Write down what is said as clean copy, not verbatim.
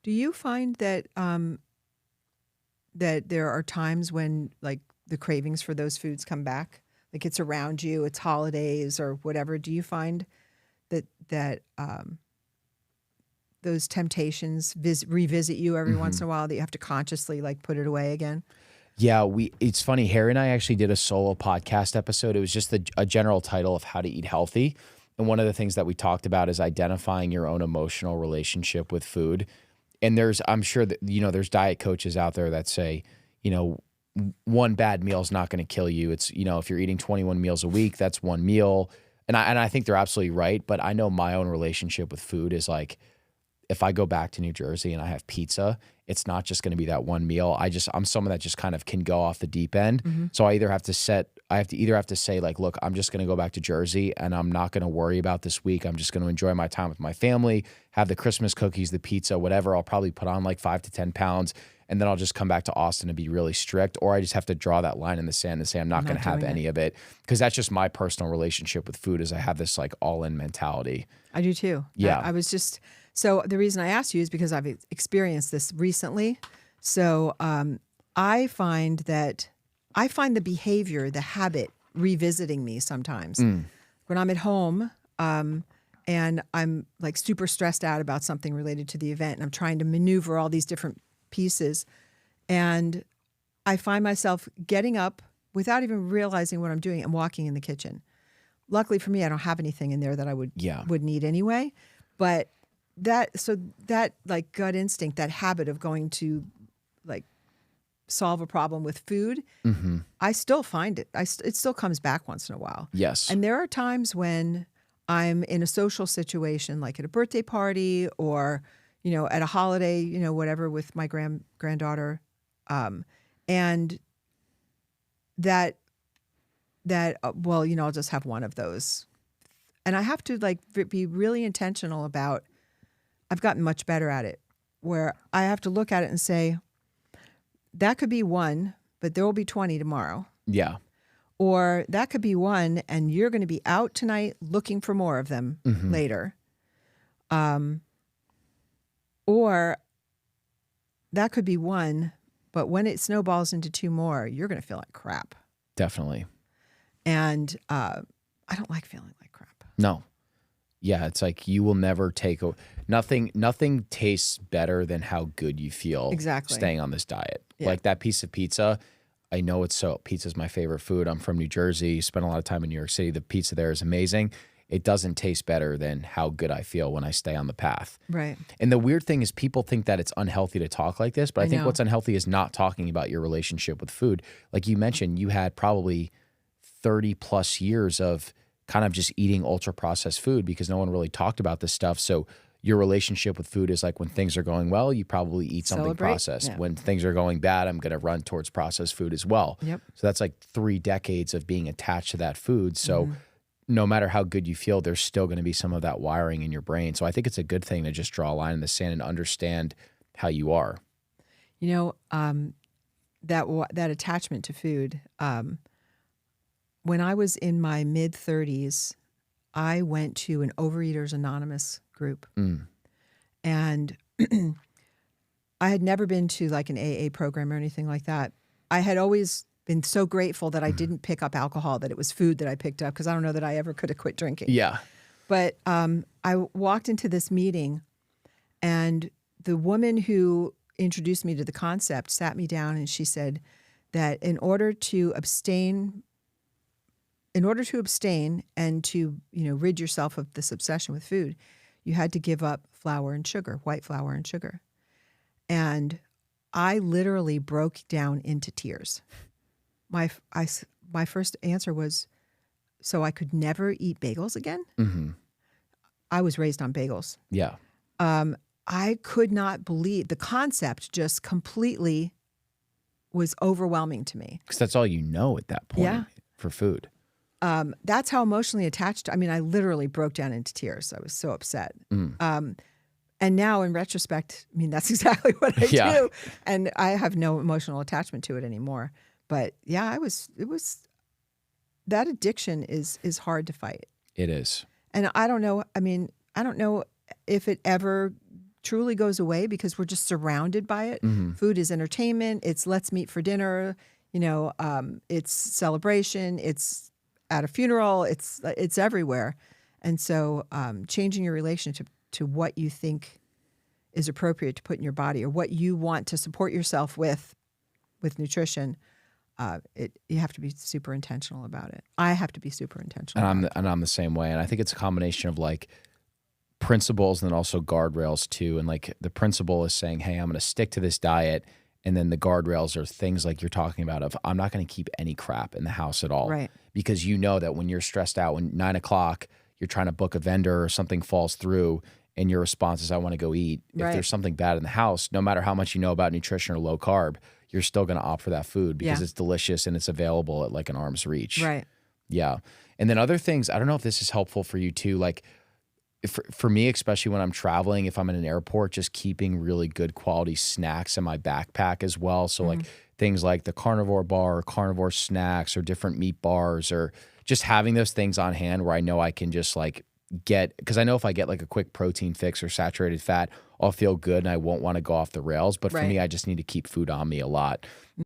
Do you find that that there are times when like the cravings for those foods come back? Like it's around you, it's holidays or whatever. Do you find that those temptations revisit you every once Hmm. in a while that you have to consciously like put it away again? Yeah, it's funny. Harry and I actually did a solo podcast episode. It was just a general title of how to eat healthy. And one of the things that we talked about is identifying your own emotional relationship with food. And I'm sure that, there's diet coaches out there that say, you know, one bad meal is not going to kill you. It's, if you're eating 21 meals a week, that's one meal. And I think they're absolutely right. But I know my own relationship with food is like, if I go back to New Jersey and I have pizza, it's not just going to be that one meal. I'm someone that just kind of can go off the deep end. Mm-hmm. So I either have to say like, look, I'm just going to go back to Jersey and I'm not going to worry about this week. I'm just going to enjoy my time with my family, have the Christmas cookies, the pizza, whatever. I'll probably put on like 5 to 10 pounds and then I'll just come back to Austin and be really strict. Or I just have to draw that line in the sand and say, I'm not going to have any of it. Because that's just my personal relationship with food is I have this like all in mentality. I do too. Yeah. I was just, so the reason I asked you is because I've experienced this recently. So I find the behavior, the habit revisiting me sometimes. When I'm at home and I'm like super stressed out about something related to the event and I'm trying to maneuver all these different pieces and I find myself getting up without even realizing what I'm doing and walking in the kitchen. Luckily for me, I don't have anything in there that I would need anyway. But that like gut instinct, that habit of going to like solve a problem with food, I still find it. It still comes back once in a while. Yes. And there are times when I'm in a social situation, like at a birthday party or, at a holiday, whatever with my granddaughter. And I'll just have one of those. And I have to like be really intentional about, I've gotten much better at it, where I have to look at it and say, that could be one, but there will be 20 tomorrow. Yeah. Or that could be one, and you're going to be out tonight looking for more of them later. Or that could be one, but when it snowballs into two more, you're going to feel like crap. Definitely. And I don't like feeling like crap. No. Yeah, it's like you will never nothing tastes better than how good you feel staying on this diet. Yeah. Like that piece of pizza, I know pizza's my favorite food. I'm from New Jersey, spent a lot of time in New York City. The pizza there is amazing. It doesn't taste better than how good I feel when I stay on the path. Right. And the weird thing is people think that it's unhealthy to talk like this, but I think what's unhealthy is not talking about your relationship with food. Like you mentioned, you had probably 30 plus years of kind of just eating ultra processed food because no one really talked about this stuff. So your relationship with food is like when things are going well, you probably eat something processed. Yeah. When things are going bad, I'm going to run towards processed food as well. Yep. So that's like 3 decades of being attached to that food. So no matter how good you feel, there's still going to be some of that wiring in your brain. So I think it's a good thing to just draw a line in the sand and understand how you are. That attachment to food, when I was in my mid-30s, I went to an Overeaters Anonymous group. And I had never been to like an AA program or anything like that. I had always been so grateful that I didn't pick up alcohol, that it was food that I picked up, because I don't know that I ever could have quit drinking. Yeah. But I walked into this meeting, and the woman who introduced me to the concept sat me down and she said that in order to abstain and to, rid yourself of this obsession with food, you had to give up flour and sugar, white flour and sugar. And I literally broke down into tears. My first answer was, so I could never eat bagels again? Mm-hmm. I was raised on bagels. Yeah. I could not believe the concept, just completely was overwhelming to me. Because that's all you know at that point for food. That's how emotionally attached. I mean, I literally broke down into tears. I was so upset. And now in retrospect, I mean, that's exactly what I do. And I have no emotional attachment to it anymore. But yeah, it was that addiction is hard to fight. It is. And I don't know. I mean, I don't know if it ever truly goes away because we're just surrounded by it. Mm-hmm. Food is entertainment. It's let's meet for dinner. It's celebration. It's at a funeral. It's everywhere. And so changing your relationship to what you think is appropriate to put in your body or what you want to support yourself with nutrition, you have to be super intentional about it. I have to be super intentional. And I'm the same way. And I think it's a combination of like principles and then also guardrails too. And like the principle is saying, hey, I'm going to stick to this diet. And then the guardrails are things like you're talking about of I'm not going to keep any crap in the house at all. Right. Because you know that when you're stressed out, when 9 o'clock, you're trying to book a vendor or something falls through and your response is I want to go eat. If Right. there's something bad in the house, no matter how much you know about nutrition or low carb, you're still going to opt for that food because it's delicious and it's available at like an arm's reach. Right. Yeah. And then other things, I don't know if this is helpful for you too. Like for me, especially when I'm traveling, if I'm in an airport, just keeping really good quality snacks in my backpack as well. So like things like the carnivore bar or carnivore snacks or different meat bars or just having those things on hand where I know I can just like because I know if I get like a quick protein fix or saturated fat, I'll feel good and I won't want to go off the rails. But for me, I just need to keep food on me a lot.